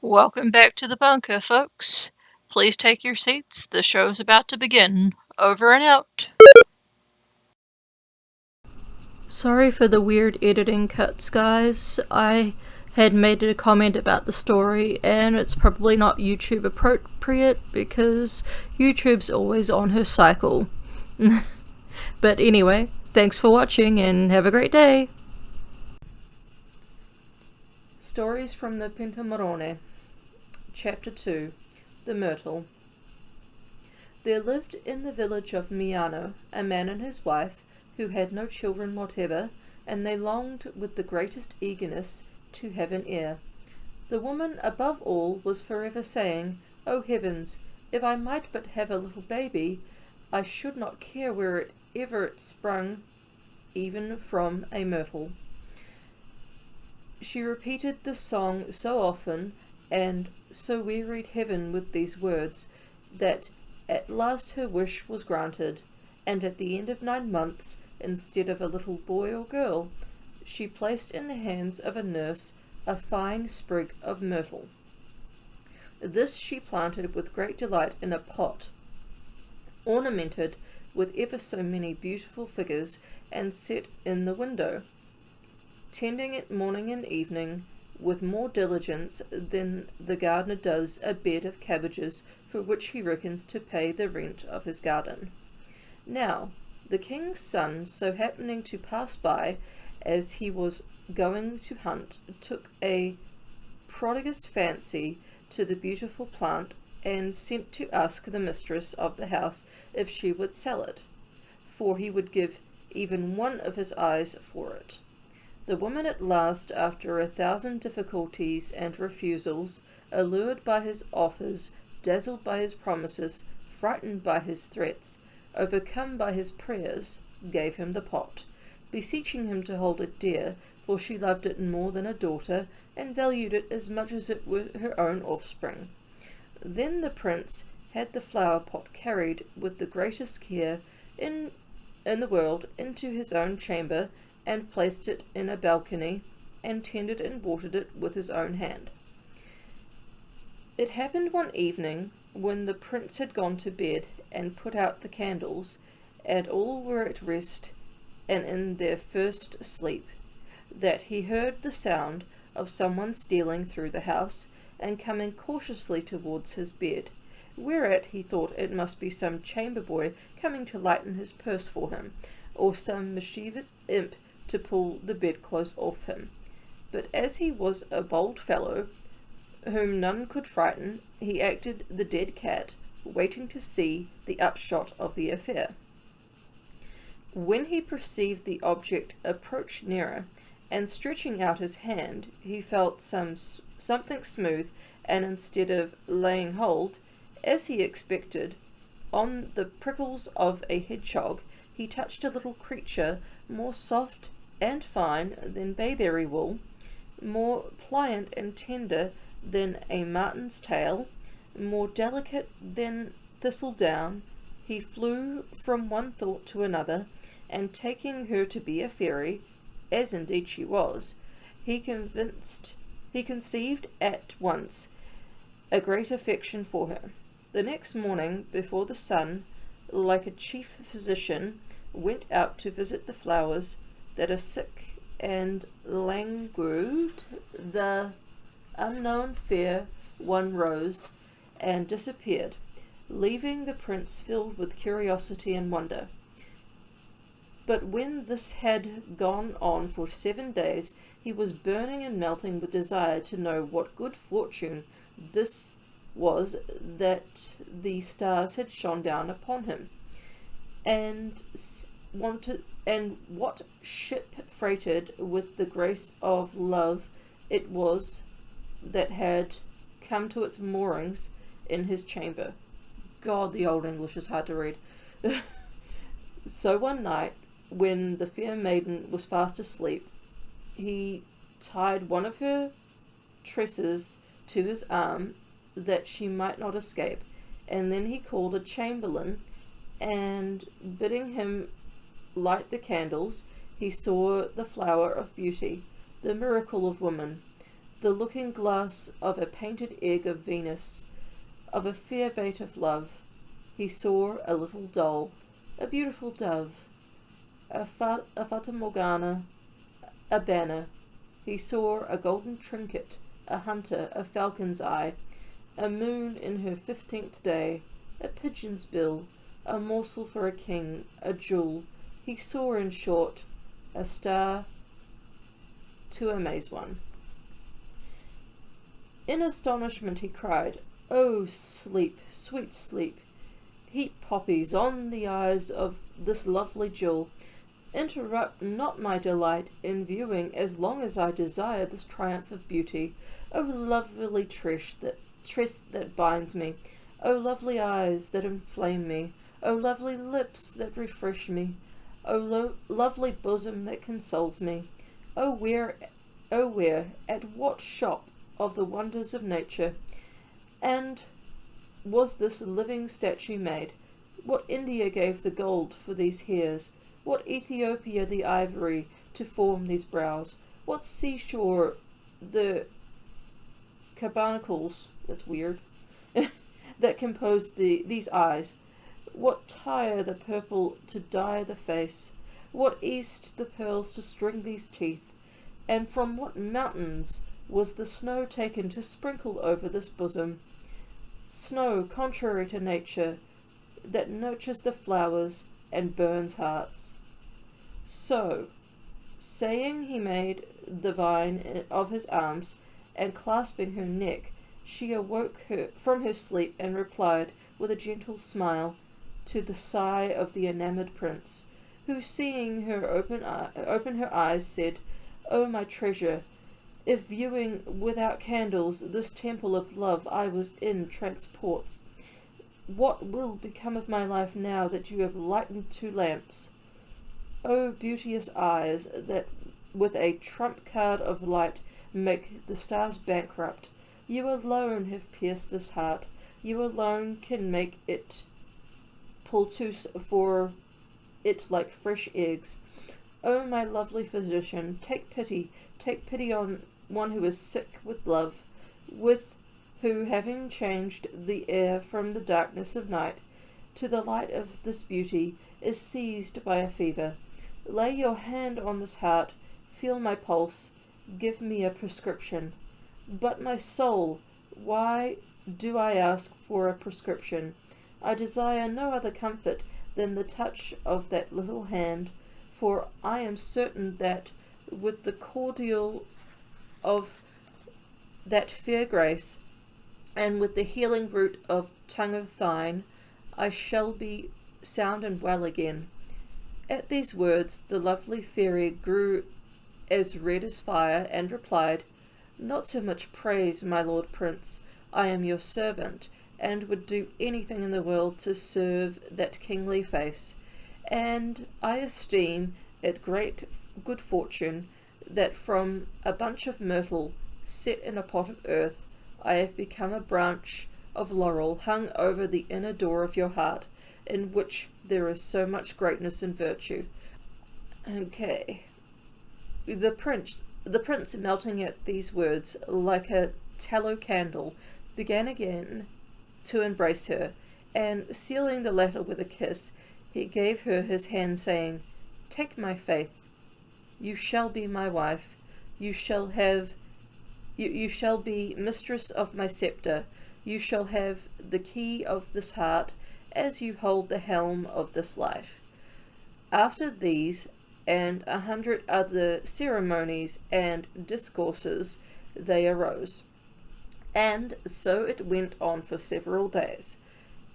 Welcome back to the bunker, folks. Please take your seats. The show's about to begin. Over and out. Sorry for the weird editing cuts, guys. I had made a comment about the story, and it's probably not YouTube appropriate because YouTube's always on her cycle. But anyway, thanks for watching and have a great day. Stories from the Pentamerone. Chapter 2. The Myrtle. There lived in the village of Miano a man and his wife who had no children whatever, and they longed with the greatest eagerness to have an heir. The woman above all was forever saying, "O heavens, if I might but have a little baby, I should not care wherever it sprung, even from a myrtle." She repeated this song so often, and so wearied heaven with these words, that at last her wish was granted, and at the end of 9 months, instead of a little boy or girl, she placed in the hands of a nurse a fine sprig of myrtle. This she planted with great delight in a pot, ornamented with ever so many beautiful figures, and set in the window, tending it morning and evening with more diligence than the gardener does a bed of cabbages for which he reckons to pay the rent of his garden. Now, the king's son, so happening to pass by as he was going to hunt, took a prodigious fancy to the beautiful plant, and sent to ask the mistress of the house if she would sell it, for he would give even one of his eyes for it. The woman at last, after 1,000 difficulties and refusals, allured by his offers, dazzled by his promises, frightened by his threats, overcome by his prayers, gave him the pot, beseeching him to hold it dear, for she loved it more than a daughter, and valued it as much as it were her own offspring. Then the prince had the flower pot carried with the greatest care in the world into his own chamber, and placed it in a balcony, and tended and watered it with his own hand. It happened one evening, when the prince had gone to bed and put out the candles, and all were at rest and in their first sleep, that he heard the sound of someone stealing through the house, and coming cautiously towards his bed, whereat he thought it must be some chamber boy coming to lighten his purse for him, or some mischievous imp to pull the bedclothes off him. But as he was a bold fellow, whom none could frighten, he acted the dead cat, waiting to see the upshot of the affair. When he perceived the object approach nearer, and stretching out his hand, he felt something smooth, and instead of laying hold, as he expected, on the prickles of a hedgehog, he touched a little creature more soft and fine than bayberry wool, more pliant and tender than a marten's tail, more delicate than thistle down. He flew from one thought to another, and taking her to be a fairy, as indeed she was, he conceived at once a great affection for her. The next morning, before the sun, like a chief physician, went out to visit the flowers that are sick and languid, the unknown fair one rose and disappeared, leaving the prince filled with curiosity and wonder. But when this had gone on for 7 days, he was burning and melting with desire to know what good fortune this was that the stars had shone down upon him, and what ship freighted with the grace of love it was that had come to its moorings in his chamber. God, the Old English is hard to read. So one night, when the fair maiden was fast asleep, he tied one of her tresses to his arm, that she might not escape, and then he called a chamberlain, and bidding him light the candles, he saw the flower of beauty, the miracle of woman, the looking glass of a painted egg of Venus, of a fair bait of love. He saw a little doll, a beautiful dove, a fata morgana, a banner. He saw a golden trinket, a hunter, a falcon's eye, a moon in her 15th day, a pigeon's bill, a morsel for a king, a jewel. He saw, in short, a star to amaze one. In astonishment he cried, "Oh, sleep, sweet sleep! Heap poppies on the eyes of this lovely jewel. Interrupt not my delight in viewing as long as I desire this triumph of beauty. O lovely tress that binds me! O lovely eyes that inflame me! O lovely lips that refresh me! O lovely bosom that consoles me! O where, at what shop of the wonders of nature, and was this living statue made? What India gave the gold for these hairs? What Ethiopia the ivory to form these brows? What seashore the carbunacles, that's weird, that composed these eyes? What Tyre the purple to dye the face? What East the pearls to string these teeth? And from what mountains was the snow taken to sprinkle over this bosom? Snow contrary to nature, that nurtures the flowers and burns hearts." So, saying, he made the vine of his arms, and clasping her neck, she awoke her from her sleep, and replied with a gentle smile to the sigh of the enamoured prince, who, seeing her open her eyes, said, "O my treasure, if viewing without candles this temple of love I was in transports, what will become of my life now that you have lightened 2 lamps? O beauteous eyes that with a trump card of light make the stars bankrupt, you alone have pierced this heart, you alone can make it pultose for it like fresh eggs. O my lovely physician, take pity on one who is sick with love, who, having changed the air from the darkness of night to the light of this beauty, is seized by a fever. Lay your hand on this heart, feel my pulse, give me a prescription." "But my soul, why do I ask for a prescription? I desire no other comfort than the touch of that little hand, for I am certain that with the cordial of that fair grace, and with the healing root of tongue of thine, I shall be sound and well again." At these words the lovely fairy grew as red as fire, and replied, "Not so much praise, my lord prince. I am your servant, and would do anything in the world to serve that kingly face, and I esteem it great good fortune that from a bunch of myrtle set in a pot of earth I have become a branch of laurel hung over the inner door of your heart, in which there is so much greatness and virtue." Okay. The prince, melting at these words like a tallow candle, began again to embrace her, and sealing the latter with a kiss, he gave her his hand, saying, "Take my faith. You shall be my wife. You shall be mistress of my sceptre. You shall have the key of this heart, as you hold the helm of this life." After these and 100 other ceremonies and discourses, they arose, and so it went on for several days.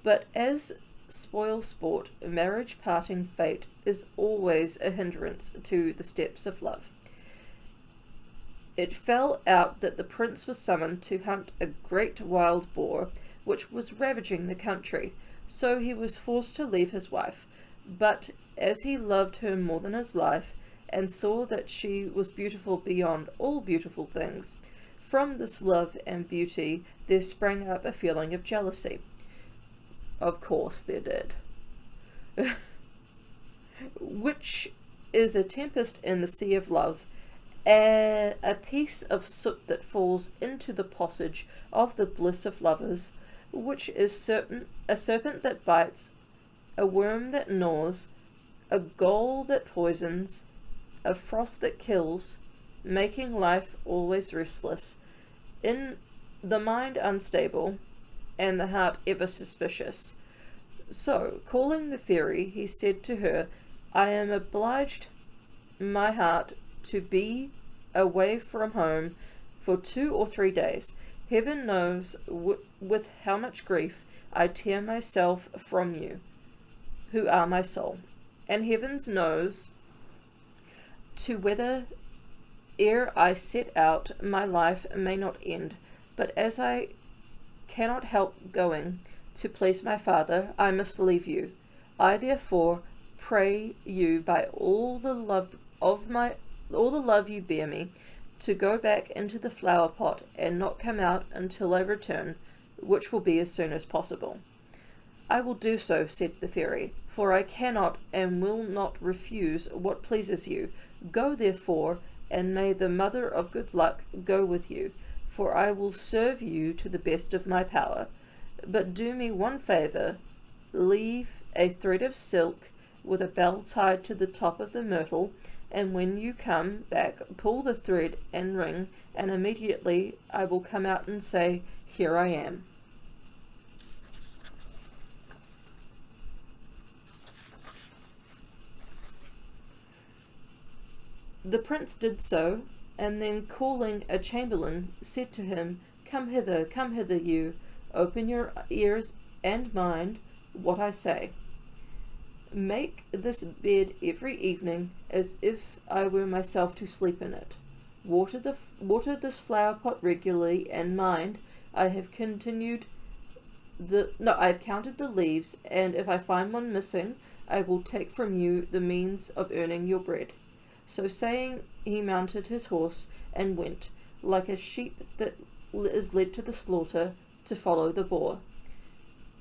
But as spoil sport, marriage parting fate is always a hindrance to the steps of love. It fell out that the prince was summoned to hunt a great wild boar, which was ravaging the country, so he was forced to leave his wife. But as he loved her more than his life, and saw that she was beautiful beyond all beautiful things, from this love and beauty there sprang up a feeling of jealousy. Of course there did. Which is a tempest in the sea of love, a piece of soot that falls into the pottage of the bliss of lovers, which is a serpent that bites, a worm that gnaws, a gall that poisons, a frost that kills, making life always restless, in the mind unstable, and the heart ever suspicious. So, calling the fairy, he said to her, I am obliged, my heart, to be away from home for 2 or 3 days. Heaven knows with how much grief I tear myself from you, who are my soul. And heavens knows to whether ere I set out my life may not end. But as I cannot help going to please my father, I must leave you. I therefore pray you by all the love you bear me, to go back into the flower pot and not come out until I return, which will be as soon as possible. I will do so, said the fairy, for I cannot and will not refuse what pleases you. Go therefore, and may the mother of good luck go with you, for I will serve you to the best of my power. But do me one favour, leave a thread of silk with a bell tied to the top of the myrtle, and when you come back, pull the thread and ring, and immediately I will come out and say, Here I am. The prince did so, and then calling a chamberlain, said to him, come hither, you, open your ears and mind what I say. Make this bed every evening, as if I were myself to sleep in it. Water this flower pot regularly, and mind, I have counted the leaves, and if I find one missing, I will take from you the means of earning your bread. So saying, he mounted his horse and went, like a sheep that is led to the slaughter, to follow the boar.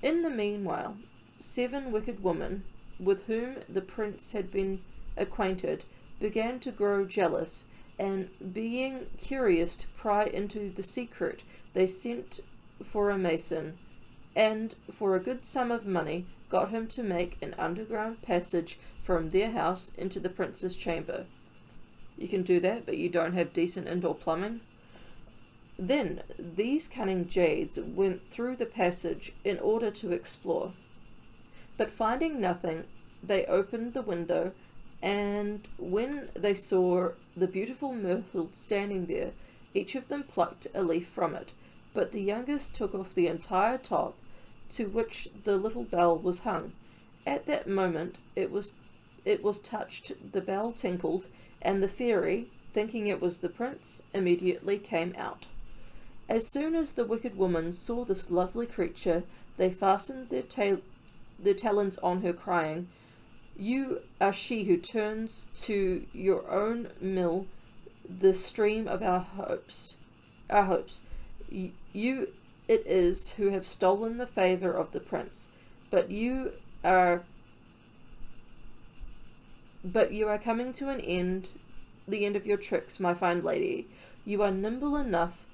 In the meanwhile, 7 wicked women, with whom the prince had been acquainted, began to grow jealous, and being curious to pry into the secret, they sent for a mason, and for a good sum of money got him to make an underground passage from their house into the prince's chamber. You can do that, but you don't have decent indoor plumbing. Then these cunning jades went through the passage in order to explore. But finding nothing, they opened the window, and when they saw the beautiful myrtle standing there, each of them plucked a leaf from it. But the youngest took off the entire top, to which the little bell was hung. At that moment it was touched, the bell tinkled, and the fairy, thinking it was the prince, immediately came out. As soon as the wicked woman saw this lovely creature, they fastened their talons on her, crying, You are she who turns to your own mill the stream of our hopes. You it is who have stolen the favour of the prince, but you are coming to the end of your tricks, my fine lady. You are nimble enough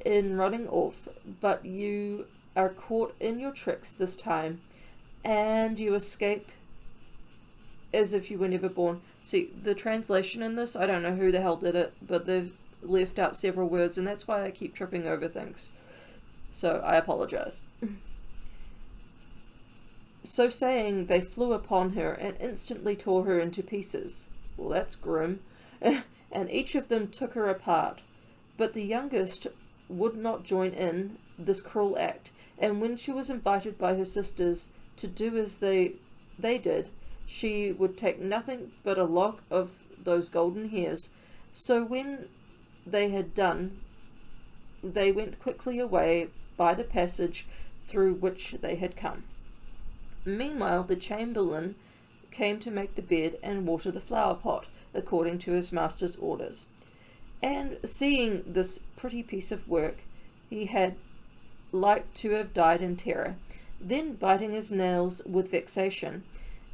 in running off, but you are caught in your tricks this time, and you escape as if you were never born. See, the translation in this, I don't know who the hell did it, but they've left out several words, and that's why I keep tripping over things. So I apologize. So saying, they flew upon her and instantly tore her into pieces. Well, that's grim. And each of them took her apart. But the youngest would not join in this cruel act, and when she was invited by her sisters to do as they did, she would take nothing but a lock of those golden hairs. So when they had done, they went quickly away by the passage through which they had come. Meanwhile, the chamberlain came to make the bed and water the flower pot, according to his master's orders. And seeing this pretty piece of work, he had like to have died in terror. Then, biting his nails with vexation,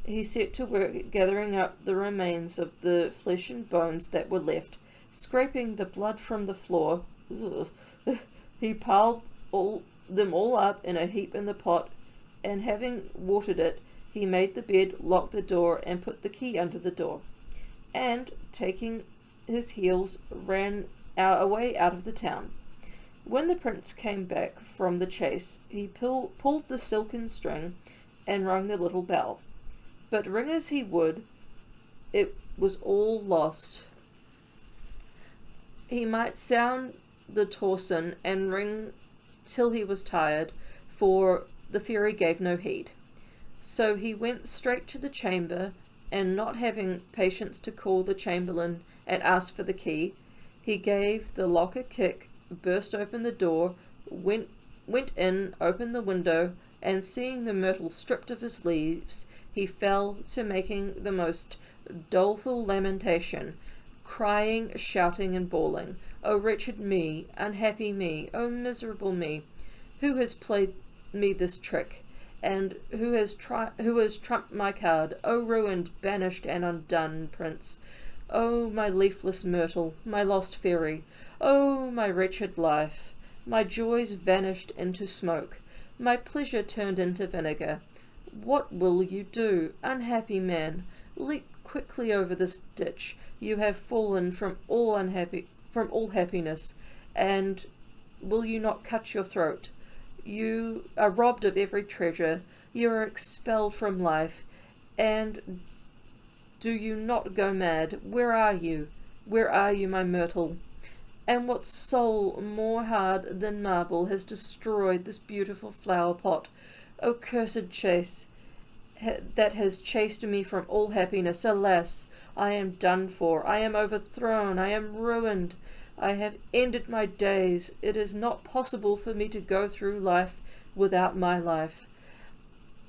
he set to work gathering up the remains of the flesh and bones that were left, Scraping the blood from the floor, he piled them all up in a heap in the pot, and having watered it, he made the bed, locked the door, and put the key under the door, and, taking his heels, ran away out of the town. When the prince came back from the chase, he pulled the silken string and rung the little bell. But ring as he would, it was all lost. He might sound the tocsin and ring till he was tired, for the fairy gave no heed. So he went straight to the chamber, and not having patience to call the chamberlain and ask for the key, he gave the lock a kick, burst open the door, went in, opened the window, and seeing the myrtle stripped of his leaves, he fell to making the most doleful lamentation, crying, shouting, and bawling, "O wretched me, unhappy me, O miserable me! Who has played me this trick? And who has trumped my card? O ruined, banished, and undone prince! O my leafless myrtle, my lost fairy! O my wretched life! My joys vanished into smoke, my pleasure turned into vinegar. What will you do, unhappy man? Leap quickly over this ditch. You have fallen from all happiness, and will you not cut your throat? You are robbed of every treasure. You are expelled from life, and do you not go mad? Where are you? Where are you, my myrtle? And what soul more hard than marble has destroyed this beautiful flower pot? O cursed chase that has chased me from all happiness! Alas, I am done for. I am overthrown. I am ruined. I have ended my days. It is not possible for me to go through life without my life.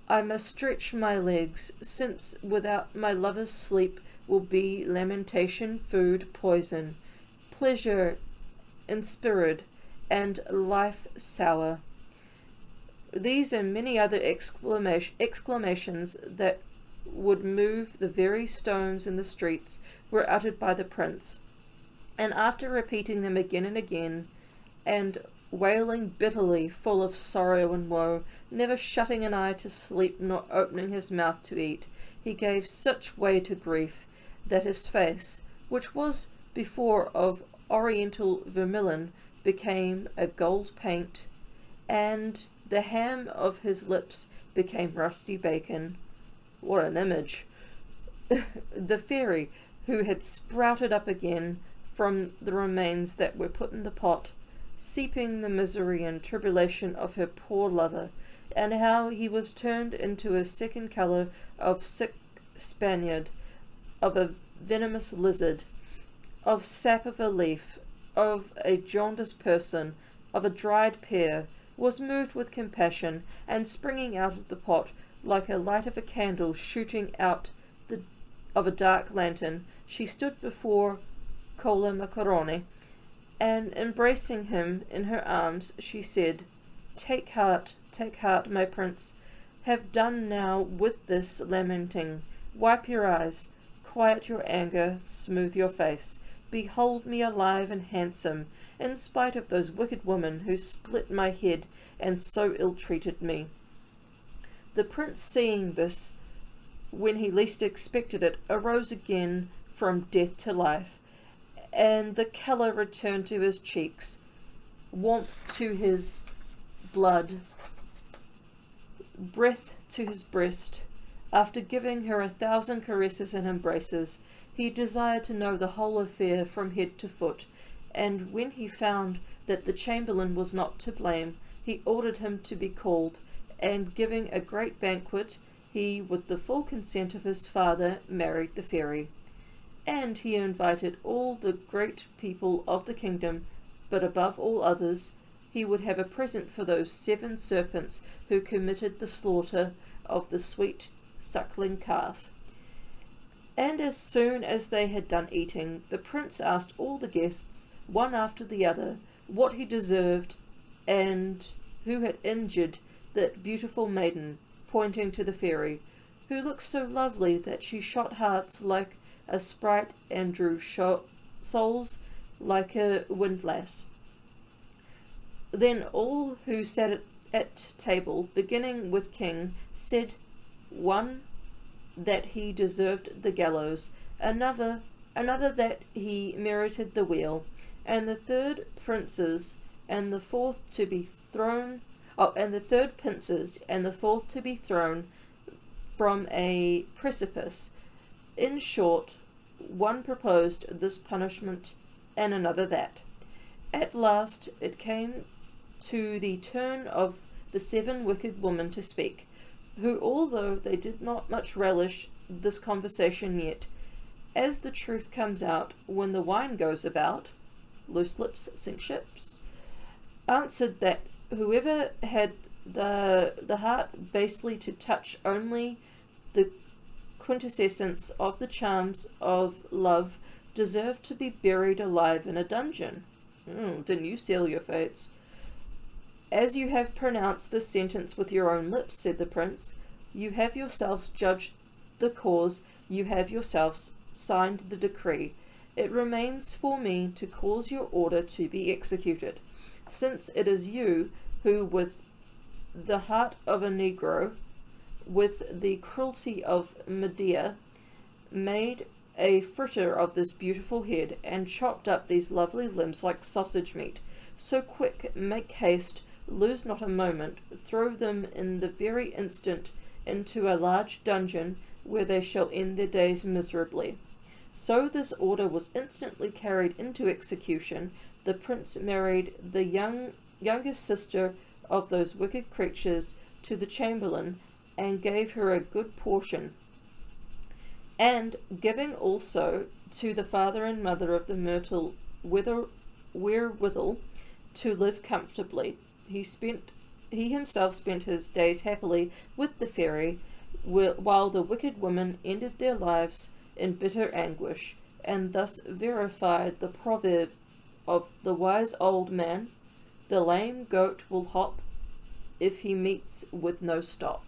I must stretch my legs, since without my lover's sleep will be lamentation, food, poison, pleasure inspired, and life sour. These and many other exclamations that would move the very stones in the streets were uttered by the prince, and after repeating them again and again, and wailing bitterly, full of sorrow and woe, never shutting an eye to sleep nor opening his mouth to eat, he gave such way to grief that his face, which was before of oriental vermilion, became a gold paint, and the ham of his lips became rusty bacon. What an image! The fairy, who had sprouted up again from the remains that were put in the pot, seeping the misery and tribulation of her poor lover, and how he was turned into a second colour of sick Spaniard, of a venomous lizard, of sap of a leaf, of a jaundiced person, of a dried pear, was moved with compassion, and springing out of the pot like a light of a candle shooting out of a dark lantern, she stood before Pentamerone, and embracing him in her arms, she said, take heart, my prince. Have done now with this lamenting. Wipe your eyes, quiet your anger, smooth your face. Behold me alive and handsome, in spite of those wicked women who split my head and so ill-treated me. The prince, seeing this, when he least expected it, arose again from death to life, and the colour returned to his cheeks, warmth to his blood, breath to his breast. After giving her 1,000 caresses and embraces, he desired to know the whole affair from head to foot, and when he found that the chamberlain was not to blame, he ordered him to be called, and giving a great banquet, he, with the full consent of his father, married the fairy. And he invited all the great people of the kingdom, but above all others, he would have a present for those 7 serpents who committed the slaughter of the sweet suckling calf. And as soon as they had done eating, the prince asked all the guests, one after the other, what he deserved, and who had injured that beautiful maiden, pointing to the fairy, who looked so lovely that she shot hearts like a sprite and drew souls like a windlass. Then all who sat at table, beginning with King, said, one that he deserved the gallows, another that he merited the wheel, and the third princes, and the fourth to be thrown and the third princes, and the fourth to be thrown from a precipice. In short, one proposed this punishment, and another that. At last it came to the turn of the 7 wicked women to speak, who, although they did not much relish this conversation yet, as the truth comes out when the wine goes about, loose lips sink ships, answered that whoever had the heart basely to touch only the quintessence of the charms of love deserved to be buried alive in a dungeon. Didn't you seal your fates? As you have pronounced this sentence with your own lips, said the prince, you have yourselves judged the cause, you have yourselves signed the decree. It remains for me to cause your order to be executed, since it is you who, with the heart of a Negro, with the cruelty of Medea, made a fritter of this beautiful head, and chopped up these lovely limbs like sausage meat. So quick, make haste, lose not a moment, throw them in the very instant into a large dungeon, where they shall end their days miserably. So this order was instantly carried into execution. The prince married the youngest sister of those wicked creatures to the chamberlain, and gave her a good portion, and giving also to the father and mother of the myrtle wherewithal to live comfortably, he himself spent his days happily with the fairy, while the wicked women ended their lives in bitter anguish, and thus verified the proverb of the wise old man, the lame goat will hop if he meets with no stop.